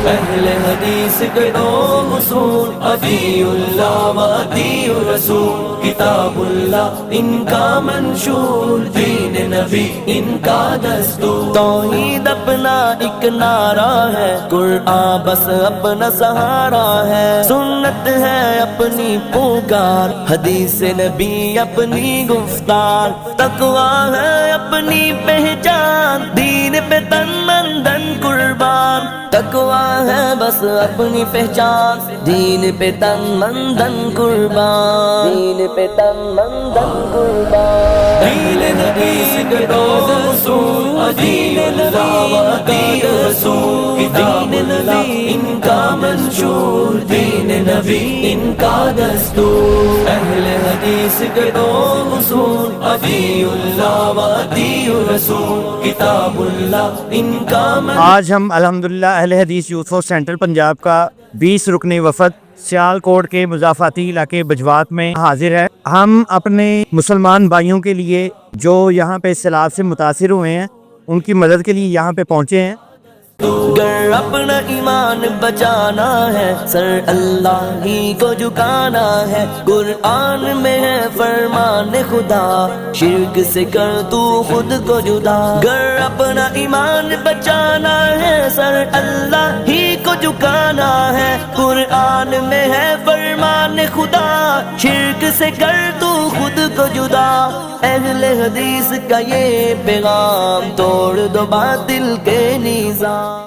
اہل حدیث کے دو اصول، اطیعوا اللہ و اطیعوا الرسول، کتاب اللہ ان کا منشور، دین نبی ان کا دستور۔ توحید اپنا ایک نعرہ ہے، قرآن بس اپنا سہارا ہے، سنت ہے اپنی پکار، حدیث نبی اپنی گفتار، تقویٰ ہے اپنی پہچان، دین پہ تن من دن قربان، تقویٰ ہے بس اپنی پہچان، دین پہ تن من دن قربان، دین پہ تن من دن قربان۔ دین حدیث کے دو اصول، اطیعوا اللہ و اطیعوا الرسول، کتاب اللہ ان کا منشور، دین نبی ان کا دستور۔ اہل حدیث کے دو اصول، اطیعوا اللہ و اطیعوا الرسول، کتاب اللہ ان کا منشور۔ آج ہم الحمدللہ اہل حدیث یوتھ فور سینٹرل پنجاب کا 20 رکنی وفد سیالکوٹ کے مضافاتی علاقے بجوات میں حاضر ہے۔ ہم اپنے مسلمان بھائیوں کے لیے جو یہاں پہ سیلاب سے متاثر ہوئے ہیں ان کی مدد کے لیے یہاں پہ پہنچے ہیں۔ گر اپنا ایمان بچانا ہے، سر اللہ ہی کو جھکانا ہے، قرآن میں ہے فرمان خدا، شرک سے کر تو خود کو جدا۔ گر اپنا ایمان بچانا ہے، سر اللہ ہی کو جھکانا ہے، قرآن میں ہے فرمان خدا، شرک سے کر تو خود کو جدا۔ اہل حدیث کا یہ پیغام، توڑ دو باطل کے نظام۔